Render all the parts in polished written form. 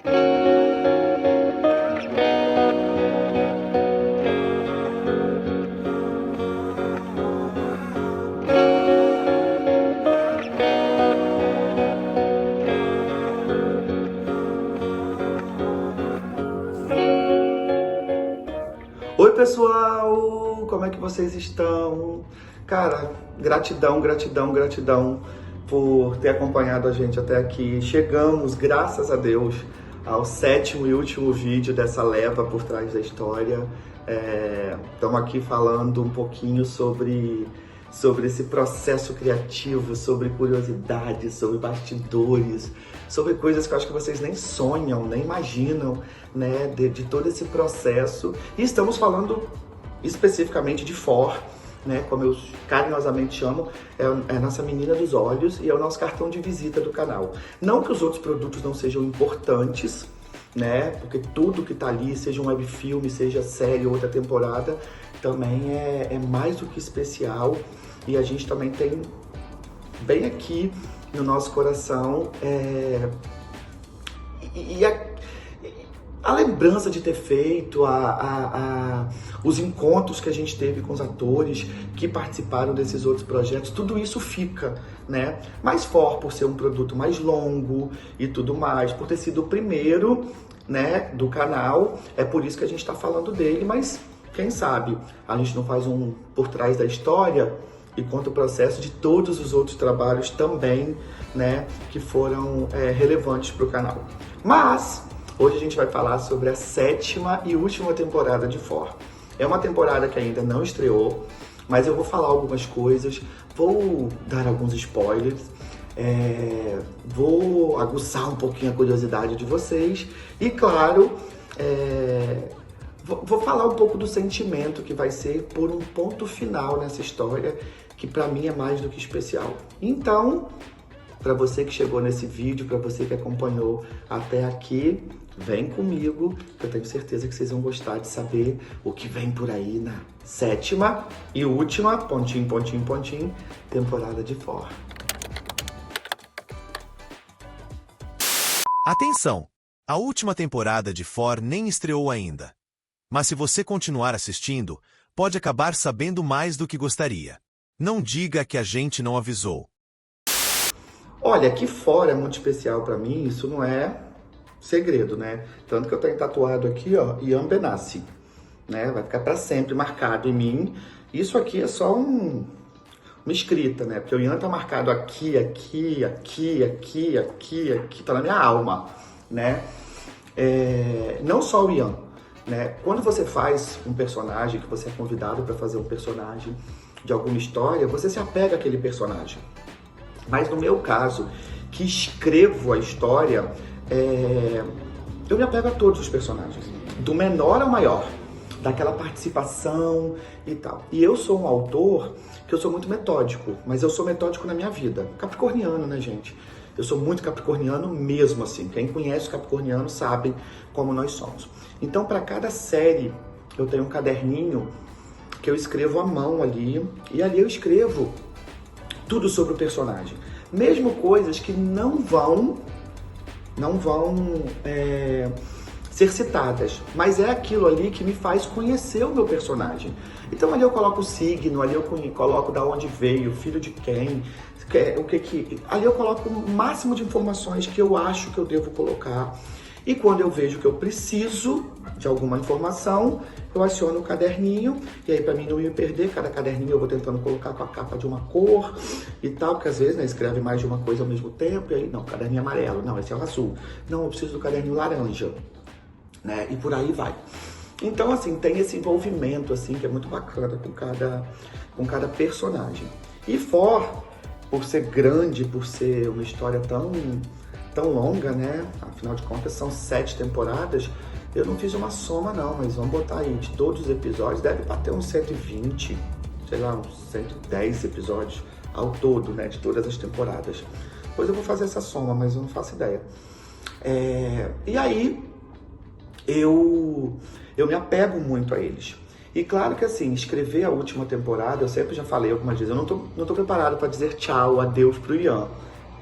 Oi pessoal, como é que vocês estão? Cara, gratidão, gratidão, gratidão por ter acompanhado a gente até aqui. Chegamos, graças a Deus, ao 7º e último vídeo dessa leva por trás da história. Estamos aqui falando um pouquinho sobre esse processo criativo, sobre curiosidades, sobre bastidores, sobre coisas que eu acho que vocês nem sonham, nem imaginam, né, de todo esse processo. E estamos falando especificamente de For, né, como eu carinhosamente chamo, é a nossa menina dos olhos e é o nosso cartão de visita do canal. Não que os outros produtos não sejam importantes, né, porque tudo que tá ali, seja um webfilme, seja série ou outra temporada, também é mais do que especial. E a gente também tem bem aqui no nosso coração a lembrança de ter feito, os encontros que a gente teve com os atores que participaram desses outros projetos, tudo isso fica, né? Mais For, por ser um produto mais longo e tudo mais, por ter sido o primeiro, né, do canal, é por isso que a gente está falando dele, mas quem sabe a gente não faz um por trás da história e conta o processo de todos os outros trabalhos também, né, que foram relevantes para o canal. Mas hoje a gente vai falar sobre a 7ª e última temporada de For. É uma temporada que ainda não estreou, mas eu vou falar algumas coisas, vou dar alguns spoilers, vou aguçar um pouquinho a curiosidade de vocês e, claro, vou falar um pouco do sentimento que vai ser por um ponto final nessa história, que pra mim é mais do que especial. Então, pra você que chegou nesse vídeo, pra você que acompanhou até aqui, vem comigo, que eu tenho certeza que vocês vão gostar de saber o que vem por aí na 7ª e última, pontinho, pontinho, pontinho, temporada de For. Atenção! A última temporada de For nem estreou ainda. Mas se você continuar assistindo, pode acabar sabendo mais do que gostaria. Não diga que a gente não avisou. Olha, que For é muito especial pra mim, isso não é segredo, né? Tanto que eu tenho tatuado aqui, ó, Ian Benassi, né? Vai ficar pra sempre marcado em mim. Isso aqui é só uma escrita, né? Porque o Ian tá marcado aqui, aqui, aqui, aqui, aqui, aqui, tá na minha alma, né? Não só o Ian, né? Quando você faz um personagem, que você é convidado para fazer um personagem de alguma história, você se apega àquele personagem. Mas no meu caso, que escrevo a história, eu me apego a todos os personagens, do menor ao maior, daquela participação e tal. E eu sou um autor que eu sou muito metódico, mas eu sou metódico na minha vida. Capricorniano, né, gente? Eu sou muito capricorniano mesmo, assim. Quem conhece o capricorniano sabe como nós somos. Então, para cada série, eu tenho um caderninho que eu escrevo à mão ali, e ali eu escrevo tudo sobre o personagem. Mesmo coisas que não vão ser citadas, mas é aquilo ali que me faz conhecer o meu personagem. Então ali eu coloco o signo, ali eu coloco da onde veio, filho de quem, ali eu coloco o máximo de informações que eu acho que eu devo colocar. E quando eu vejo que eu preciso de alguma informação, eu aciono o caderninho, e aí para mim não me perder, cada caderninho eu vou tentando colocar com a capa de uma cor e tal, porque às vezes, né, escreve mais de uma coisa ao mesmo tempo, e aí, não, caderninho amarelo, não, esse é o azul, não, eu preciso do caderninho laranja, né, e por aí vai. Então, assim, tem esse envolvimento, assim, que é muito bacana com cada personagem. E For, por ser grande, por ser uma história tão longa, né? Afinal de contas, são 7 temporadas. Eu não fiz uma soma, não, mas vamos botar aí de todos os episódios, deve bater uns 120, sei lá, uns 110 episódios ao todo, né? De todas as temporadas. Depois eu vou fazer essa soma, mas eu não faço ideia. E aí, eu me apego muito a eles. E claro que assim, escrever a última temporada, eu sempre já falei algumas vezes, eu não tô preparado para dizer tchau, adeus pro Ian,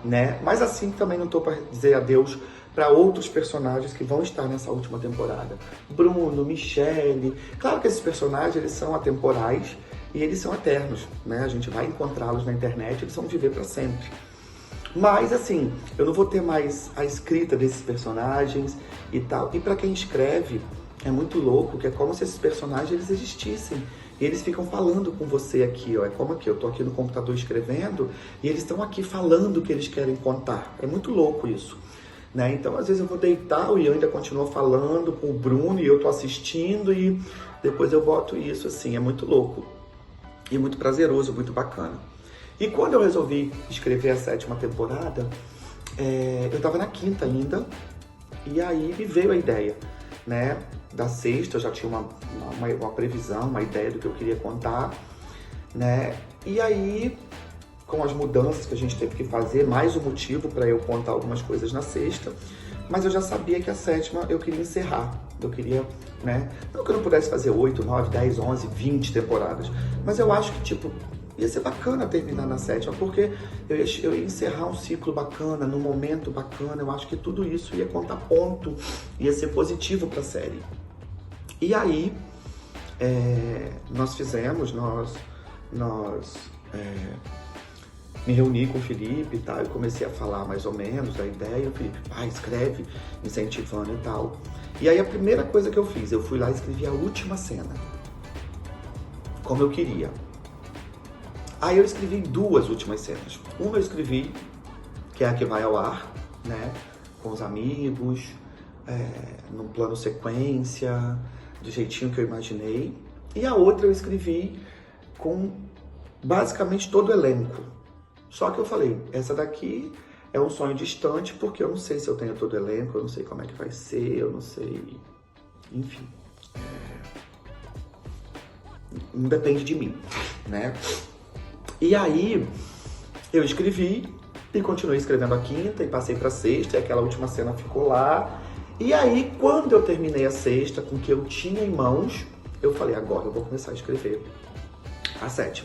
né? Mas assim também não tô para dizer adeus para outros personagens que vão estar nessa última temporada. Bruno, Michele. Claro que esses personagens, eles são atemporais e eles são eternos, né? A gente vai encontrá-los na internet, eles vão viver para sempre. Mas, assim, eu não vou ter mais a escrita desses personagens e tal. E para quem escreve, é muito louco, que é como se esses personagens eles existissem. E eles ficam falando com você aqui, ó. É como aqui, eu tô aqui no computador escrevendo e eles estão aqui falando o que eles querem contar. É muito louco isso, né? Então, às vezes eu vou deitar, o Ian ainda continua falando com o Bruno e eu tô assistindo e depois eu boto isso, assim. É muito louco e muito prazeroso, muito bacana. E quando eu resolvi escrever a 7ª temporada, eu tava na 5ª ainda, e aí me veio a ideia, né? Da 6ª, eu já tinha uma previsão, uma ideia do que eu queria contar, né? E aí, com as mudanças que a gente teve que fazer, mais um motivo para eu contar algumas coisas na 6ª, mas eu já sabia que a 7ª eu queria encerrar. Eu queria, né? Não que eu não pudesse fazer 8, 9, 10, 11, 20 temporadas, mas eu acho que, tipo, ia ser bacana terminar na 7ª, porque eu ia encerrar um ciclo bacana, num momento bacana. Eu acho que tudo isso ia contar ponto, ia ser positivo para a série. E aí, nós me reuni com o Felipe e tal, e comecei a falar mais ou menos da ideia. O Felipe, escreve, incentivando e tal. E aí a primeira coisa que eu fiz, eu fui lá e escrevi a última cena, como eu queria. Aí eu escrevi 2 últimas cenas. Uma eu escrevi, que é a que vai ao ar, né? Com os amigos, num plano sequência, do jeitinho que eu imaginei. E a outra eu escrevi com basicamente todo o elenco. Só que eu falei, essa daqui é um sonho distante, porque eu não sei se eu tenho todo o elenco, eu não sei como é que vai ser, eu não sei... Enfim. Não depende de mim, né? E aí, eu escrevi e continuei escrevendo a 5ª e passei pra 6ª, e aquela última cena ficou lá. E aí, quando eu terminei a 6ª, com o que eu tinha em mãos, eu falei, agora eu vou começar a escrever a 7ª.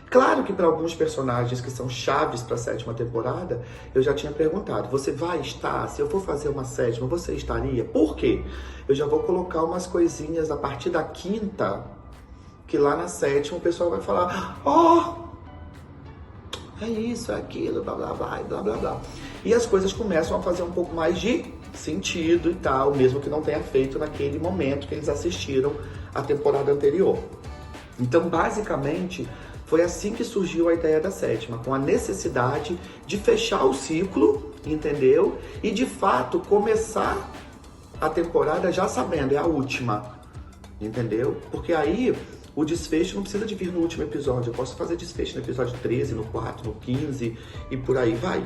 Claro que para alguns personagens que são chaves para a 7ª temporada, eu já tinha perguntado, você vai estar? Se eu for fazer uma 7ª, você estaria? Por quê? Eu já vou colocar umas coisinhas a partir da 5ª, que lá na 7ª o pessoal vai falar, é isso, é aquilo, blá, blá, blá, blá, blá, blá. E as coisas começam a fazer um pouco mais de sentido e tal, mesmo que não tenha feito naquele momento que eles assistiram a temporada anterior. Então, basicamente, foi assim que surgiu a ideia da 7ª, com a necessidade de fechar o ciclo, entendeu? E, de fato, começar a temporada já sabendo, é a última, entendeu? Porque aí... o desfecho não precisa de vir no último episódio. Eu posso fazer desfecho no episódio 13, no 4, no 15 e por aí vai.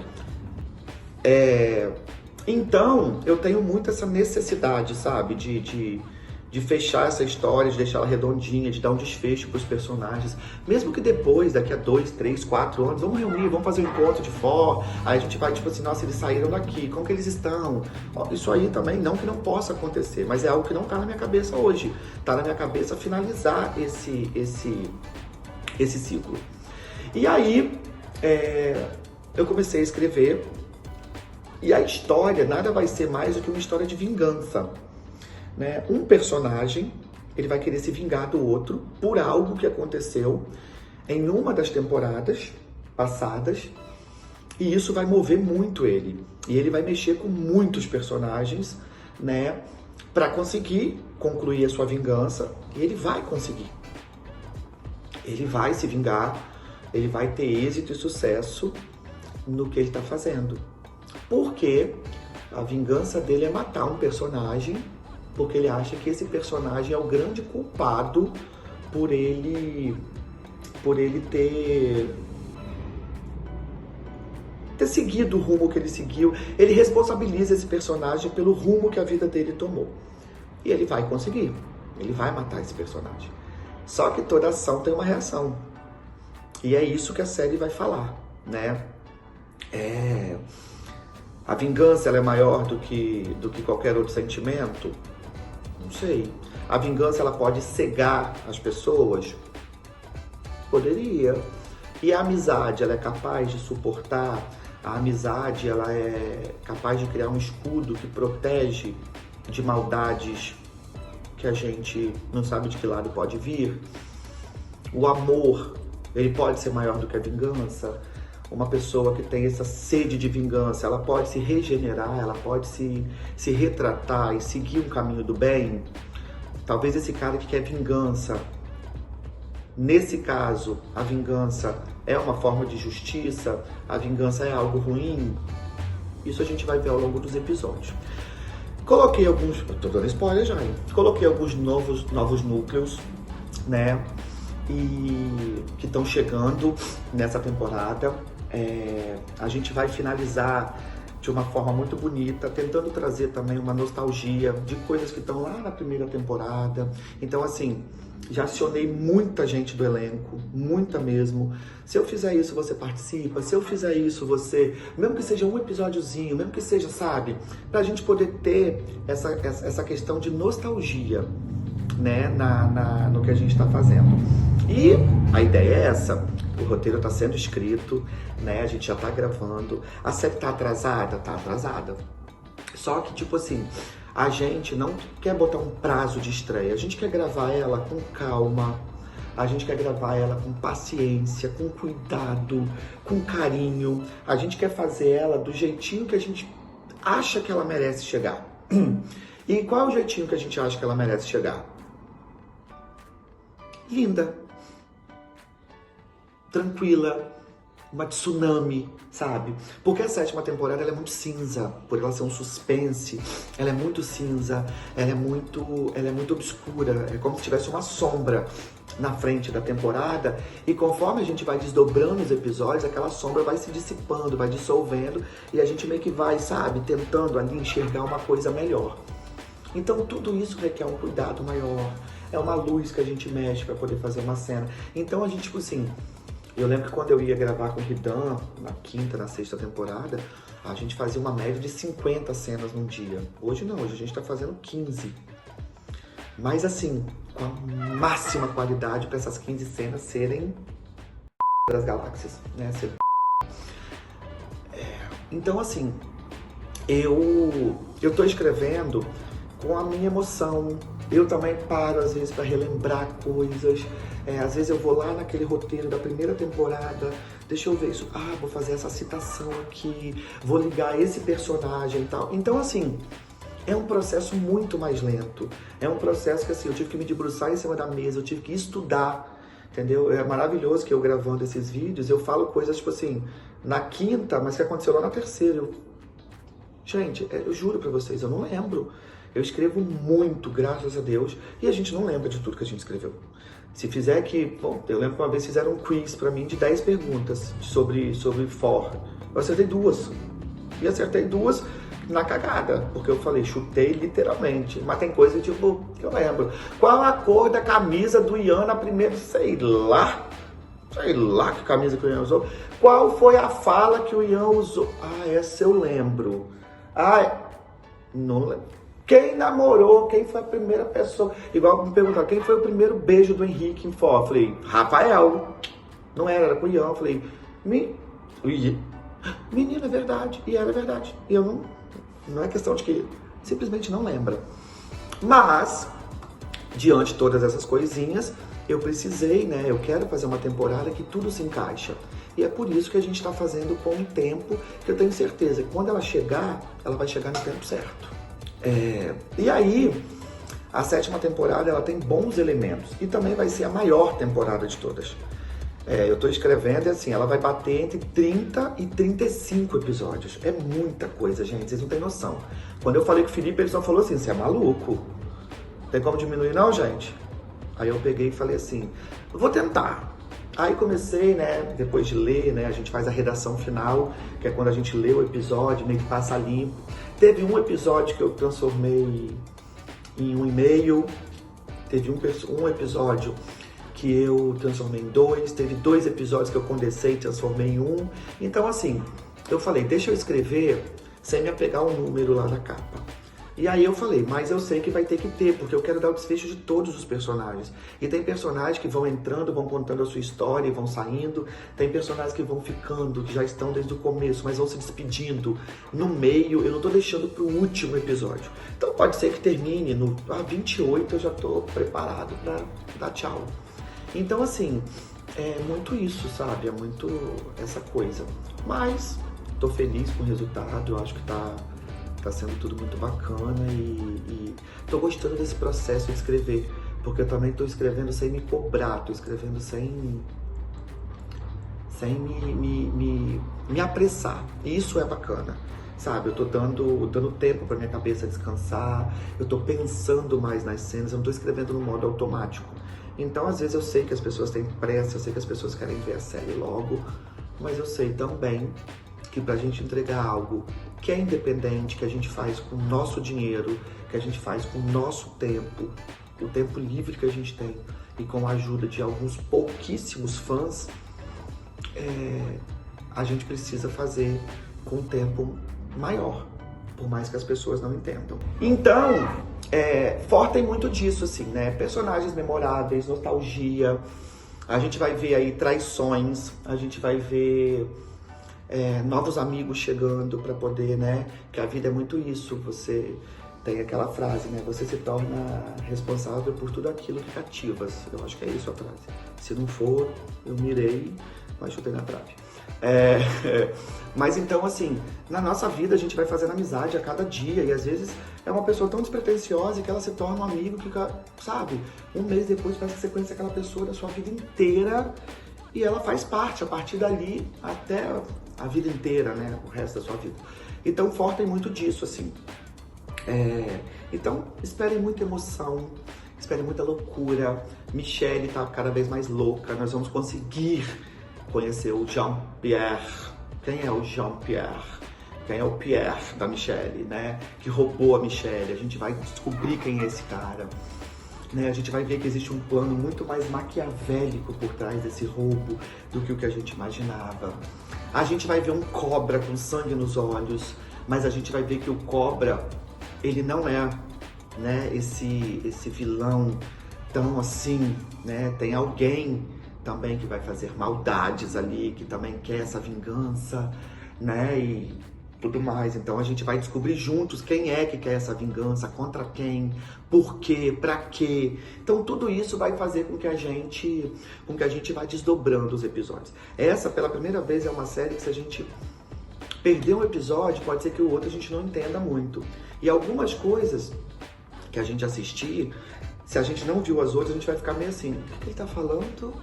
Então, eu tenho muito essa necessidade, sabe? De fechar essa história, de deixar ela redondinha, de dar um desfecho para os personagens. Mesmo que depois, daqui a 2, 3, 4 anos, vamos reunir, vamos fazer um encontro de fora. Aí a gente vai, tipo assim, nossa, eles saíram daqui, como que eles estão? Isso aí também, não que não possa acontecer, mas é algo que não tá na minha cabeça hoje. Tá na minha cabeça finalizar esse ciclo. E aí, eu comecei a escrever, e a história nada vai ser mais do que uma história de vingança. Né? Um personagem, ele vai querer se vingar do outro por algo que aconteceu em uma das temporadas passadas, e isso vai mover muito ele. E ele vai mexer com muitos personagens, né, para conseguir concluir a sua vingança, e ele vai conseguir. Ele vai se vingar, ele vai ter êxito e sucesso no que ele está fazendo. Porque a vingança dele é matar um personagem, porque ele acha que esse personagem é o grande culpado por ele ter seguido o rumo que ele seguiu. Ele responsabiliza esse personagem pelo rumo que a vida dele tomou. E ele vai conseguir. Ele vai matar esse personagem. Só que toda ação tem uma reação. E é isso que a série vai falar, né? A vingança ela é maior do que qualquer outro sentimento? Não sei. A vingança ela pode cegar as pessoas? Poderia. E a amizade ela é capaz de suportar A amizade, ela é capaz de criar um escudo que protege de maldades que a gente não sabe de que lado pode vir. O amor, ele pode ser maior do que a vingança. Uma pessoa que tem essa sede de vingança, ela pode se regenerar, ela pode se retratar e seguir um caminho do bem. Talvez esse cara que quer vingança, nesse caso, a vingança é uma forma de justiça, a vingança é algo ruim. Isso a gente vai ver ao longo dos episódios. Coloquei alguns, tô dando spoiler já, hein? Coloquei alguns novos núcleos, né? E que estão chegando nessa temporada. A gente vai finalizar de uma forma muito bonita, tentando trazer também uma nostalgia de coisas que estão lá na primeira temporada. Então, assim, já acionei muita gente do elenco, muita mesmo. Se eu fizer isso, você participa. Se eu fizer isso, você... Mesmo que seja um episódiozinho, mesmo que seja, sabe? Pra gente poder ter essa questão de nostalgia, né? No que a gente tá fazendo. E a ideia é essa. O roteiro está sendo escrito, né? A gente já tá gravando. A série tá atrasada? Tá atrasada. Só que, tipo assim, a gente não quer botar um prazo de estreia. A gente quer gravar ela com calma. A gente quer gravar ela com paciência, com cuidado, com carinho. A gente quer fazer ela do jeitinho que a gente acha que ela merece chegar. E qual é o jeitinho que a gente acha que ela merece chegar? Linda. Tranquila, uma tsunami, sabe? Porque a 7ª temporada ela é muito cinza, por ela ser um suspense, ela é muito cinza, ela é muito obscura, é como se tivesse uma sombra na frente da temporada, e conforme a gente vai desdobrando os episódios, aquela sombra vai se dissipando, vai dissolvendo, e a gente meio que vai, sabe, tentando ali enxergar uma coisa melhor. Então tudo isso requer um cuidado maior, é uma luz que a gente mexe para poder fazer uma cena. Então a gente, tipo assim, eu lembro que quando eu ia gravar com o Ridan, na 5ª, na 6ª temporada, a gente fazia uma média de 50 cenas num dia. Hoje não, hoje a gente tá fazendo 15. Mas assim, com a máxima qualidade para essas 15 cenas serem das galáxias, né? Então assim, eu tô escrevendo com a minha emoção. Eu também paro, às vezes, para relembrar coisas. Às vezes eu vou lá naquele roteiro da primeira temporada, deixa eu ver isso. Vou fazer essa citação aqui, vou ligar esse personagem e tal. Então, assim, é um processo muito mais lento. É um processo que, assim, eu tive que me debruçar em cima da mesa, eu tive que estudar, entendeu? É maravilhoso que eu gravando esses vídeos, eu falo coisas, tipo assim, na 5ª, mas que aconteceu lá na 3ª. Gente, eu juro pra vocês, eu não lembro. Eu escrevo muito, graças a Deus, e a gente não lembra de tudo que a gente escreveu. Se fizer aqui, bom, eu lembro que uma vez fizeram um quiz pra mim de 10 perguntas sobre For. Eu acertei 2. E acertei 2 na cagada, porque eu falei, chutei literalmente. Mas tem coisa tipo, que eu lembro. Qual a cor da camisa do Ian na primeira? Sei lá que camisa que o Ian usou. Qual foi a fala que o Ian usou? Essa eu lembro. Não lembro. Quem namorou? Quem foi a primeira pessoa? Igual me perguntaram, quem foi o primeiro beijo do Henrique em For? Eu falei, Rafael. Não era com o Ian. Eu falei, menina, é verdade. E era verdade. E eu não é questão de que simplesmente não lembra. Mas, diante de todas essas coisinhas, eu precisei, né? Eu quero fazer uma temporada que tudo se encaixa. E é por isso que a gente está fazendo com um tempo que eu tenho certeza que quando ela chegar, ela vai chegar no tempo certo. E aí, a 7ª temporada ela tem bons elementos e também vai ser a maior temporada de todas. Eu tô escrevendo e assim, ela vai bater entre 30 e 35 episódios. É muita coisa, gente, vocês não têm noção. Quando eu falei com o Felipe, ele só falou assim, você é maluco? Tem como diminuir não, gente? Aí eu peguei e falei assim, vou tentar. Aí comecei, né, depois de ler, né, a gente faz a redação final, que é quando a gente lê o episódio, meio que passa limpo. Teve um episódio que eu transformei em 1,5, teve um episódio que eu transformei em 2, teve 2 episódios que eu condensei e transformei em 1. Então assim, eu falei, deixa eu escrever sem me apegar ao número lá na capa. E aí eu falei, mas eu sei que vai ter que ter, porque eu quero dar o desfecho de todos os personagens. E tem personagens que vão entrando, vão contando a sua história e vão saindo. Tem personagens que vão ficando, que já estão desde o começo, mas vão se despedindo no meio. Eu não tô deixando pro último episódio. Então pode ser que termine no 28, eu já tô preparado pra dar tchau. Então assim, é muito isso, sabe? É muito essa coisa. Mas tô feliz com o resultado, eu acho que tá sendo tudo muito bacana e tô gostando desse processo de escrever, porque eu também tô escrevendo sem me cobrar, tô escrevendo sem me apressar. E isso é bacana, sabe? Eu tô dando tempo pra minha cabeça descansar, eu tô pensando mais nas cenas, eu não tô escrevendo no modo automático. Então, às vezes eu sei que as pessoas têm pressa, eu sei que as pessoas querem ver a série logo, mas eu sei também que pra gente entregar algo que é independente, que a gente faz com o nosso dinheiro, que a gente faz com o nosso tempo, o tempo livre que a gente tem e com a ajuda de alguns pouquíssimos fãs, a gente precisa fazer com um tempo maior, por mais que as pessoas não entendam. Então, For tem muito disso, assim, né? Personagens memoráveis, nostalgia, a gente vai ver aí traições, a gente vai ver novos amigos chegando para poder, né? Que a vida é muito isso, você tem aquela frase, né? Você se torna responsável por tudo aquilo que cativas. Eu acho que é isso a frase. Se não for, eu mirei, mas chutei na trave. Mas então, assim, na nossa vida a gente vai fazendo amizade a cada dia e às vezes é uma pessoa tão despretensiosa que ela se torna um amigo que, sabe, um mês depois parece que você conhece aquela pessoa da sua vida inteira e ela faz parte a partir dali até a vida inteira, né, o resto da sua vida. Então, For tem muito disso, assim. Então, esperem muita emoção, esperem muita loucura. Michelle tá cada vez mais louca, nós vamos conseguir conhecer o Jean-Pierre. Quem é o Jean-Pierre? Quem é o Pierre da Michelle, né? Que roubou a Michelle. A gente vai descobrir quem é esse cara. Né? A gente vai ver que existe um plano muito mais maquiavélico por trás desse roubo do que o que a gente imaginava. A gente vai ver um cobra com sangue nos olhos, mas a gente vai ver que o cobra, ele não é, né, esse vilão tão assim, né? Tem alguém também que vai fazer maldades ali, que também quer essa vingança, né, e tudo mais. Então a gente vai descobrir juntos quem é que quer essa vingança, contra quem, por quê, pra quê. Então tudo isso vai fazer com que a gente vá desdobrando os episódios. Essa, pela primeira vez, é uma série que se a gente perder um episódio, pode ser que o outro a gente não entenda muito. E algumas coisas que a gente assistir, se a gente não viu as outras, a gente vai ficar meio assim, o que ele tá falando?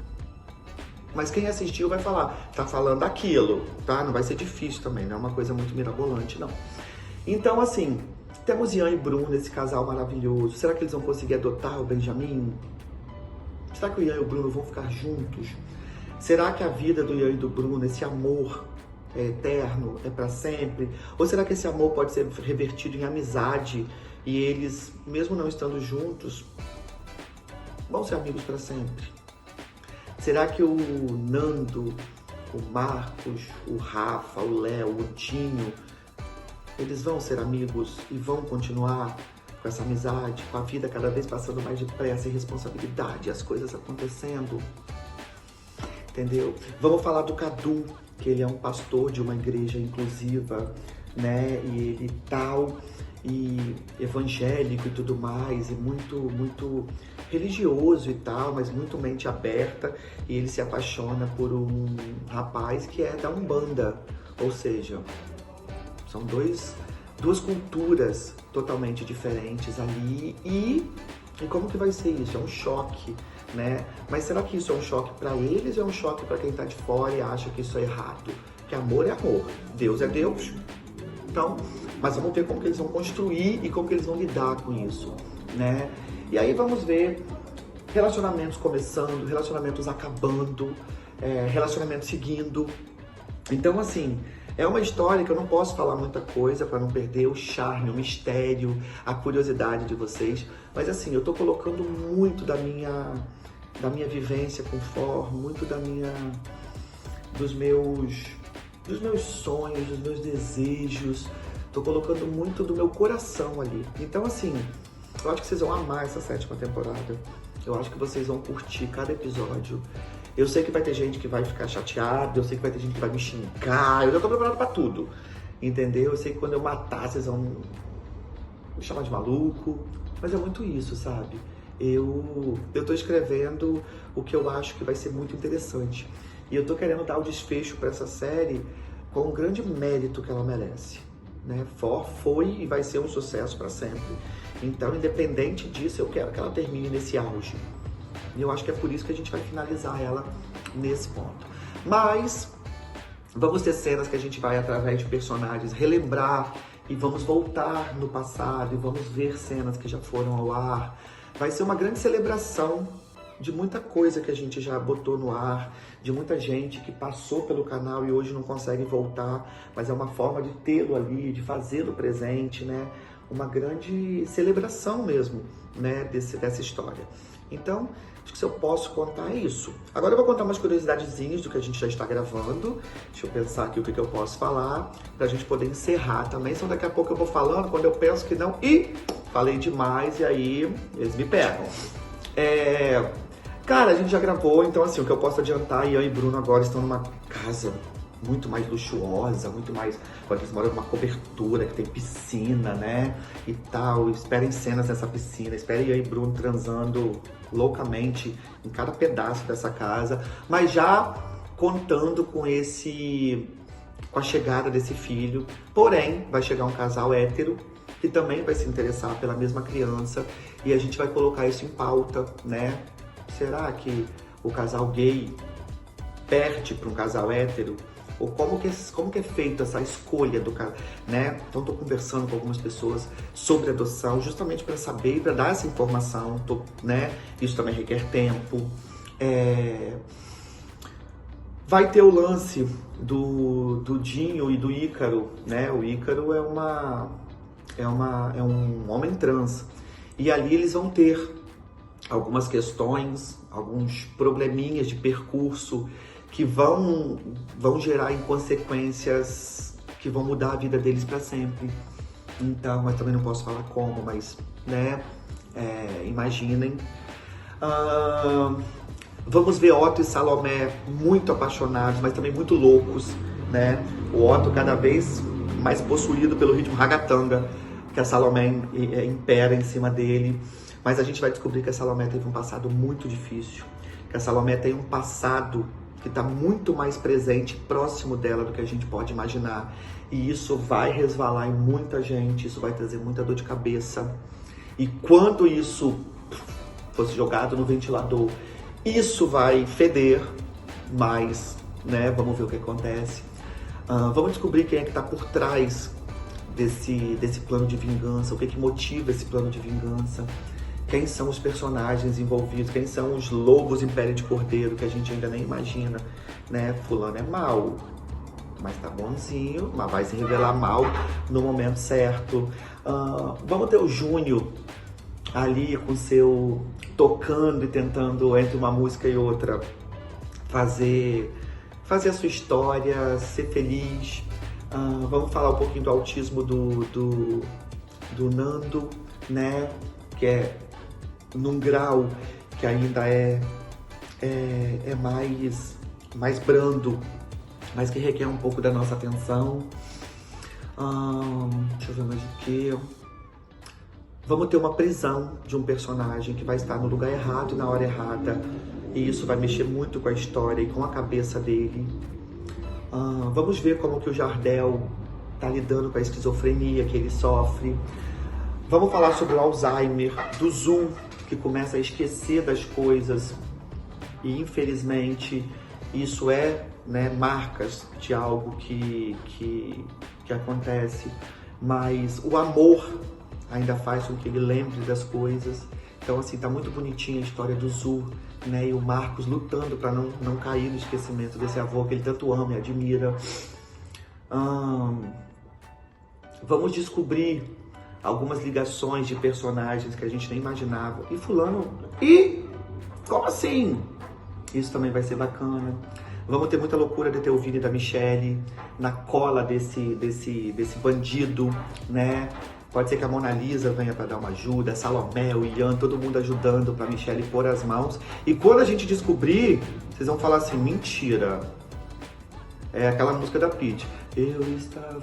Mas quem assistiu vai falar, tá falando aquilo, tá? Não vai ser difícil também, não é uma coisa muito mirabolante, não. Então, assim, temos Ian e Bruno, esse casal maravilhoso. Será que eles vão conseguir adotar o Benjamin? Será que o Ian e o Bruno vão ficar juntos? Será que a vida do Ian e do Bruno, esse amor é eterno, é pra sempre? Ou será que esse amor pode ser revertido em amizade e eles, mesmo não estando juntos, vão ser amigos pra sempre? Será que o Nando, o Marcos, o Rafa, o Léo, o Dinho, eles vão ser amigos e vão continuar com essa amizade, com a vida cada vez passando mais depressa e responsabilidade, as coisas acontecendo? Entendeu? Vamos falar do Cadu, que ele é um pastor de uma igreja inclusiva, né? E ele tal, e evangélico e tudo mais, e muito religioso e tal, mas muito mente aberta, e ele se apaixona por um rapaz que é da Umbanda, ou seja, são duas culturas totalmente diferentes ali, e como que vai ser isso? É um choque, né? Mas será que isso é um choque para eles ou é um choque para quem tá de fora e acha que isso é errado? Que amor é amor, Deus é Deus. Então, mas vamos ver como que eles vão construir e como que eles vão lidar com isso, né? E aí vamos ver relacionamentos começando, relacionamentos acabando, relacionamentos seguindo. Então, assim, é uma história que eu não posso falar muita coisa para não perder o charme, o mistério, a curiosidade de vocês. Mas assim, eu tô colocando muito da minha vivência com For, muito dos meus sonhos, dos meus desejos. tô colocando muito do meu coração ali. Então, assim, eu acho que vocês vão amar essa 7ª temporada. Eu acho que vocês vão curtir cada episódio. Eu sei que vai ter gente que vai ficar chateada, eu sei que vai ter gente que vai me xingar, eu já tô preparado pra tudo, entendeu? Eu sei que quando eu matar, vocês vão me chamar de maluco, mas é muito isso, sabe? Eu tô escrevendo o que eu acho que vai ser muito interessante. E eu tô querendo dar o desfecho pra essa série com o grande mérito que ela merece, né? For foi e vai ser um sucesso pra sempre. Então, independente disso, eu quero que ela termine nesse auge. E eu acho que é por isso que a gente vai finalizar ela nesse ponto. Mas vamos ter cenas que a gente vai, através de personagens, relembrar e vamos voltar no passado e vamos ver cenas que já foram ao ar. Vai ser uma grande celebração de muita coisa que a gente já botou no ar, de muita gente que passou pelo canal e hoje não consegue voltar, mas é uma forma de tê-lo ali, de fazê-lo presente, né? Uma grande celebração mesmo, né, dessa história. Então, acho que se eu posso contar é isso. Agora eu vou contar umas curiosidadezinhas do que a gente já está gravando. Deixa eu pensar aqui o que eu posso falar, pra gente poder encerrar também. Senão daqui a pouco eu vou falando, quando eu penso que não, falei demais e aí eles me pegam. Cara, a gente já gravou, então assim, o que eu posso adiantar, Ian e Bruno agora estão numa casa muito mais luxuosa, muito mais... Agora eles moram numa cobertura que tem piscina, né? E tal. Esperem cenas nessa piscina. Esperem Ian e Bruno transando loucamente em cada pedaço dessa casa. Mas já contando com a chegada desse filho. Porém, vai chegar um casal hétero que também vai se interessar pela mesma criança. E a gente vai colocar isso em pauta, né? Será que o casal gay perde para um casal hétero? Ou como que é feita essa escolha do cara, né? Então tô conversando com algumas pessoas sobre adoção, justamente para saber e para dar essa informação, né? Isso também requer tempo. Vai ter o lance do Dinho e do Ícaro, né? O Ícaro é um homem trans. E ali eles vão ter algumas questões, alguns probleminhas de percurso que vão gerar em consequências que vão mudar a vida deles para sempre. Então, mas também não posso falar como, mas, né, imaginem. Vamos ver Otto e Salomé muito apaixonados, mas também muito loucos, né? O Otto cada vez mais possuído pelo ritmo ragatanga, que a Salomé impera em cima dele. Mas a gente vai descobrir que a Salomé teve um passado muito difícil, que a Salomé tem um passado que está muito mais presente, próximo dela do que a gente pode imaginar. E isso vai resvalar em muita gente, isso vai trazer muita dor de cabeça. E quando isso fosse jogado no ventilador, isso vai feder mais, né? Vamos ver o que acontece. Vamos descobrir quem é que está por trás desse plano de vingança, o que que motiva esse plano de vingança. Quem são os personagens envolvidos, quem são os lobos em pele de cordeiro, que a gente ainda nem imagina, né? Fulano é mau, mas tá bonzinho, mas vai se revelar mal no momento certo. Vamos ter o Júnior ali com seu tocando e tentando, entre uma música e outra, fazer a sua história, ser feliz. Vamos falar um pouquinho do autismo do Nando, né? Que é num grau que ainda é mais brando, mas que requer um pouco da nossa atenção. Deixa eu ver mais o que. Vamos ter uma prisão de um personagem que vai estar no lugar errado e na hora errada, e isso vai mexer muito com a história e com a cabeça dele. Vamos ver como que o Jardel tá lidando com a esquizofrenia que ele sofre. Vamos falar sobre o Alzheimer, do Zu, que começa a esquecer das coisas e, infelizmente, isso né, marcas de algo que acontece, mas o amor ainda faz com que ele lembre das coisas. Então, assim, tá muito bonitinha a história do Zu, né, e o Marcos lutando para não cair no esquecimento desse avô que ele tanto ama e admira. Vamos descobrir algumas ligações de personagens que a gente nem imaginava. E fulano... como assim? Isso também vai ser bacana. Vamos ter muita loucura de ter o Vini e da Michelle na cola desse bandido, né? Pode ser que a Mona Lisa venha para dar uma ajuda, a Salomé, o Ian, todo mundo ajudando para Michelle pôr as mãos. E quando a gente descobrir, vocês vão falar assim, mentira. É aquela música da Pitty. Eu estava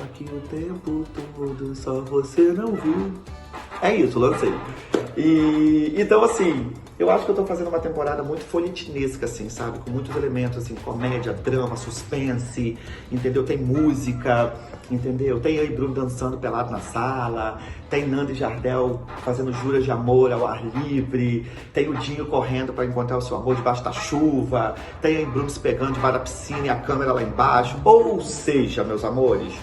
aqui o tempo todo, só você não viu. É isso, lancei. Então, assim, eu acho que eu tô fazendo uma temporada muito folhetinesca, assim, sabe? Com muitos elementos, assim, comédia, drama, suspense, entendeu? Tem música, entendeu? Tem aí Bruno dançando pelado na sala, tem Nando e Jardel fazendo juras de amor ao ar livre, tem o Dinho correndo pra encontrar o seu amor debaixo da chuva, tem aí Bruno se pegando debaixo da piscina e a câmera lá embaixo. Ou seja, meus amores,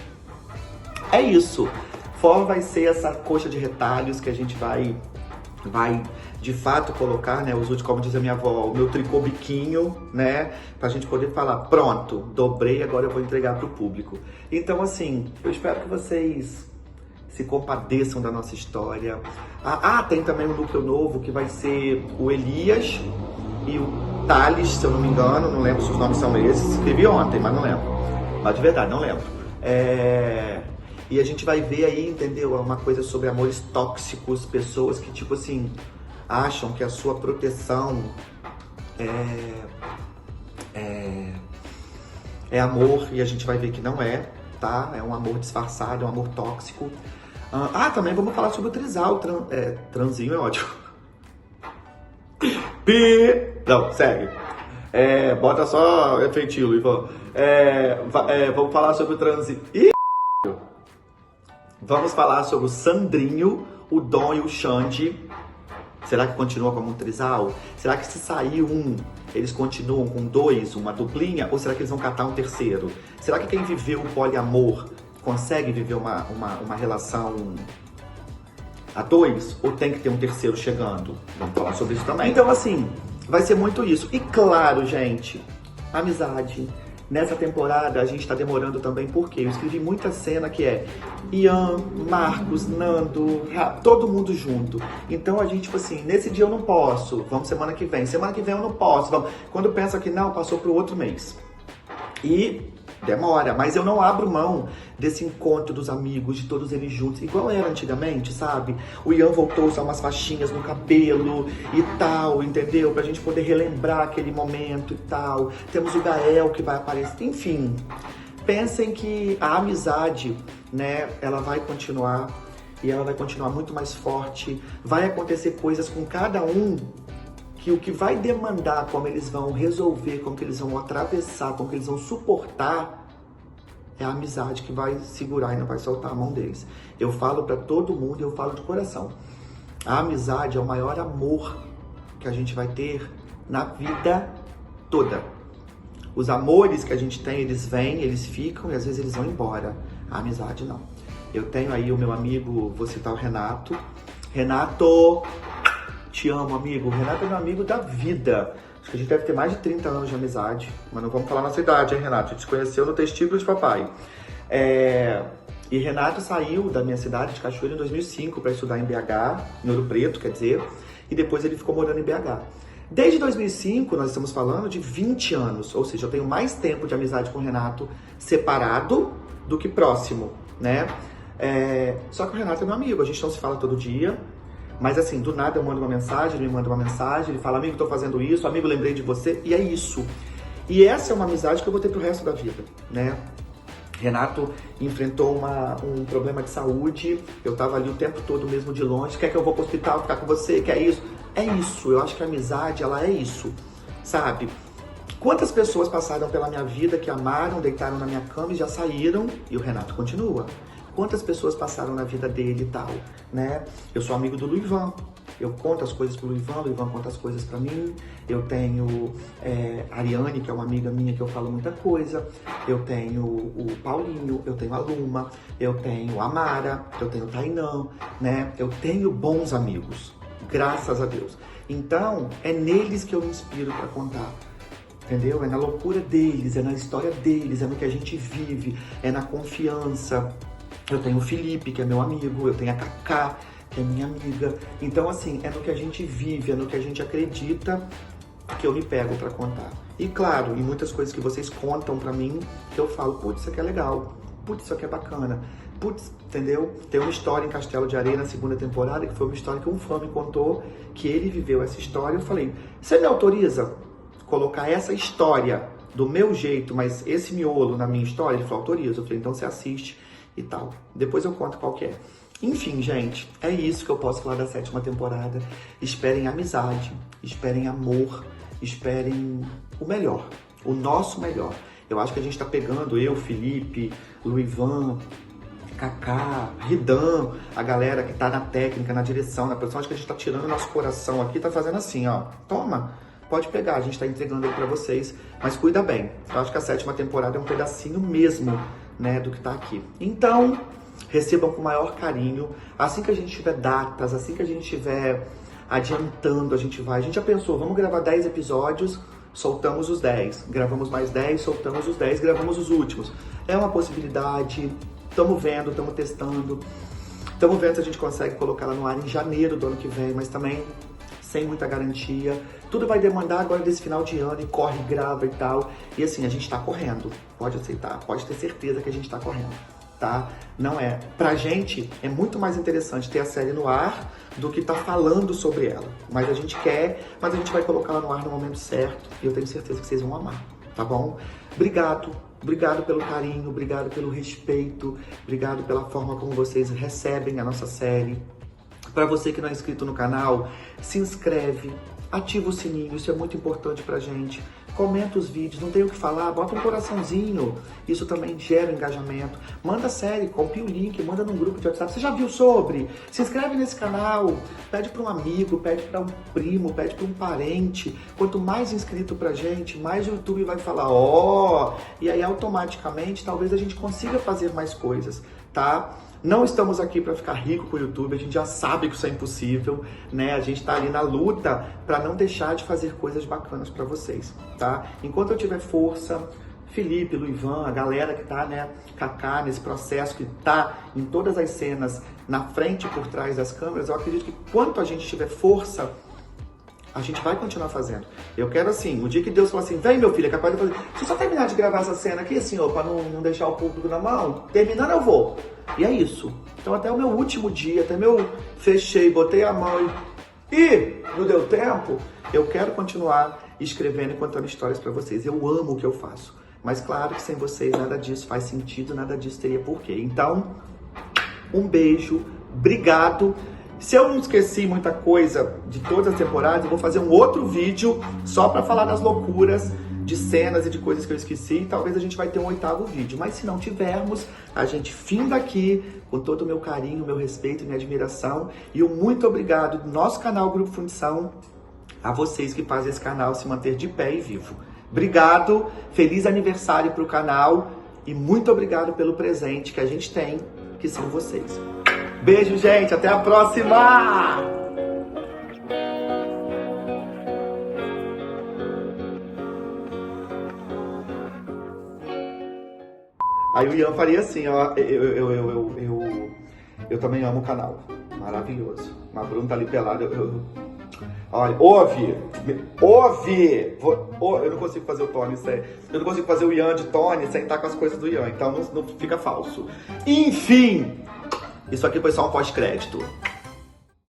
é isso. For vai ser essa coxa de retalhos que a gente vai de fato colocar, né, os últimos, como diz a minha avó, o meu tricô biquinho, né, pra gente poder falar, pronto, dobrei, agora eu vou entregar pro público. Então, assim, eu espero que vocês se compadeçam da nossa história. Tem também um núcleo novo que vai ser o Elias e o Thales, se eu não me engano, não lembro se os nomes são esses, escrevi ontem, mas não lembro. Mas de verdade, não lembro. E a gente vai ver aí, entendeu? Uma coisa sobre amores tóxicos, pessoas que, tipo assim, acham que a sua proteção é amor, e a gente vai ver que não é, tá? É um amor disfarçado, é um amor tóxico. Também vamos falar sobre o trisal, transinho é ótimo. Não, segue. Bota só efeitilo, Ivan. Vamos falar sobre o transinho. Vamos falar sobre o Sandrinho, o Dom e o Xande. Será que continua como um trisal? Será que se sair um, eles continuam com dois, uma duplinha? Ou será que eles vão catar um terceiro? Será que quem viveu o poliamor consegue viver uma relação a dois? Ou tem que ter um terceiro chegando? Vamos falar sobre isso também. Então, assim, vai ser muito isso. E claro, gente, amizade. Nessa temporada a gente tá demorando também porque eu escrevi muita cena que é Ian, Marcos, Nando, todo mundo junto. Então a gente, tipo assim, nesse dia eu não posso, vamos semana que vem eu não posso, vamos. Quando pensa que não, passou pro outro mês. E demora, mas eu não abro mão desse encontro dos amigos, de todos eles juntos, igual era antigamente, sabe? O Ian voltou a usar umas faixinhas no cabelo e tal, entendeu? Pra gente poder relembrar aquele momento e tal. Temos o Gael que vai aparecer, enfim. Pensem que a amizade, né, ela vai continuar e ela vai continuar muito mais forte. Vai acontecer coisas com cada um que o que vai demandar, como eles vão resolver, como que eles vão atravessar, como que eles vão suportar, é a amizade que vai segurar e não vai soltar a mão deles. Eu falo pra todo mundo e eu falo de coração. A amizade é o maior amor que a gente vai ter na vida toda. Os amores que a gente tem, eles vêm, eles ficam e às vezes eles vão embora. A amizade não. Eu tenho aí o meu amigo, vou citar o Renato. Renato! Te amo, amigo. O Renato é meu amigo da vida. Acho que a gente deve ter mais de 30 anos de amizade. Mas não vamos falar nossa idade, hein, Renato? A gente se conheceu no testículo de papai. E Renato saiu da minha cidade de Cachoeira em 2005 para estudar em BH, em Ouro Preto, quer dizer. E depois ele ficou morando em BH. Desde 2005, nós estamos falando de 20 anos. Ou seja, eu tenho mais tempo de amizade com o Renato separado do que próximo, né? Só que o Renato é meu amigo. A gente não se fala todo dia. Mas assim, do nada eu mando uma mensagem, ele me manda uma mensagem, ele fala, amigo, tô fazendo isso, amigo, lembrei de você, e é isso. E essa é uma amizade que eu vou ter pro resto da vida, né? Renato enfrentou um problema de saúde, eu tava ali o tempo todo mesmo de longe, quer que eu vou pro hospital ficar com você, quer isso? É isso, eu acho que a amizade, ela é isso, sabe? Quantas pessoas passaram pela minha vida que amaram, deitaram na minha cama e já saíram, e o Renato continua. Quantas pessoas passaram na vida dele e tal, né? Eu sou amigo do Luivan, eu conto as coisas pro Luivan, o Luivan conta as coisas pra mim. Eu tenho a Ariane, que é uma amiga minha que eu falo muita coisa. Eu tenho o Paulinho, eu tenho a Luma, eu tenho a Mara, eu tenho o Tainã, né? Eu tenho bons amigos, graças a Deus. Então, é neles que eu me inspiro pra contar. Entendeu? É na loucura deles, é na história deles, é no que a gente vive, é na confiança. Eu tenho o Felipe, que é meu amigo, eu tenho a Cacá, que é minha amiga. Então, assim, é no que a gente vive, é no que a gente acredita que eu me pego pra contar. E claro, em muitas coisas que vocês contam pra mim, que eu falo, putz, isso aqui é legal, putz, isso aqui é bacana, putz, entendeu? Tem uma história em Castelo de Areia na segunda temporada, que foi uma história que um fã me contou, que ele viveu essa história. Eu falei, você me autoriza colocar essa história do meu jeito, mas esse miolo na minha história? Ele falou, autoriza. Eu falei, então você assiste e tal. Depois eu conto qual que é. Enfim, gente, é isso que eu posso falar da 7ª temporada. Esperem amizade, esperem amor, esperem o melhor, o nosso melhor. Eu acho que a gente tá pegando, eu, Felipe, Luivan, Kaká, Ridan, a galera que tá na técnica, na direção, na produção, acho que a gente tá tirando o nosso coração aqui, tá fazendo assim, ó, toma, pode pegar, a gente tá entregando ele pra vocês, mas cuida bem. Eu acho que a 7ª temporada é um pedacinho mesmo, né, do que tá aqui. Então, recebam com o maior carinho, assim que a gente tiver datas, assim que a gente tiver adiantando, a gente já pensou, vamos gravar 10 episódios, soltamos os 10, gravamos mais 10, soltamos os 10, gravamos os últimos. É uma possibilidade, estamos vendo, estamos testando, estamos vendo se a gente consegue colocar ela no ar em janeiro do ano que vem, mas também sem muita garantia. Tudo vai demandar agora desse final de ano, e corre, grava e tal. E assim, a gente tá correndo, pode aceitar, pode ter certeza que a gente tá correndo, tá? Não é. Pra gente, é muito mais interessante ter a série no ar do que tá falando sobre ela. Mas a gente quer, mas a gente vai colocar ela no ar no momento certo, e eu tenho certeza que vocês vão amar, tá bom? Obrigado. Obrigado pelo carinho, obrigado pelo respeito, obrigado pela forma como vocês recebem a nossa série. Para você que não é inscrito no canal, se inscreve, ativa o sininho, isso é muito importante pra gente. Comenta os vídeos, não tem o que falar, bota um coraçãozinho, isso também gera engajamento. Manda a série, copia o link, manda num grupo de WhatsApp, você já viu sobre? Se inscreve nesse canal, pede para um amigo, pede para um primo, pede para um parente. Quanto mais inscrito pra gente, mais o YouTube vai falar, ó, e aí automaticamente talvez a gente consiga fazer mais coisas, tá? Não estamos aqui para ficar rico com o YouTube, a gente já sabe que isso é impossível, né? A gente tá ali na luta para não deixar de fazer coisas bacanas para vocês, tá? Enquanto eu tiver força, Felipe, Luivan, a galera que tá, né, Kaká, nesse processo, que tá em todas as cenas, na frente e por trás das câmeras, eu acredito que quanto a gente tiver força, a gente vai continuar fazendo. Eu quero assim, o dia que Deus falar assim, vem meu filho, é capaz de fazer, se eu só terminar de gravar essa cena aqui, senhor, para não deixar o público na mão, terminando eu vou. E é isso. Então até o meu último dia, até meu fechei, botei a mão e não deu tempo, eu quero continuar escrevendo e contando histórias para vocês. Eu amo o que eu faço. Mas claro que sem vocês nada disso faz sentido, nada disso teria porquê. Então, um beijo, obrigado. Se eu não esqueci muita coisa de todas as temporadas, eu vou fazer um outro vídeo só para falar das loucuras de cenas e de coisas que eu esqueci. Talvez a gente vai ter um 8º vídeo, mas se não tivermos, a gente finda aqui com todo o meu carinho, meu respeito e minha admiração. E um muito obrigado do nosso canal Grupo Fundição a vocês que fazem esse canal se manter de pé e vivo. Obrigado, feliz aniversário para o canal e muito obrigado pelo presente que a gente tem, que são vocês. Beijo, gente. Até a próxima! Aí o Ian faria assim, ó. Eu também amo o canal. Maravilhoso. Mas Bruno tá ali pelado. Olha, ouve! Eu não consigo fazer o Tony sem. Eu não consigo fazer o Ian de Tony sem estar com as coisas do Ian. Então não fica falso. Enfim! Isso aqui foi só um pós-crédito.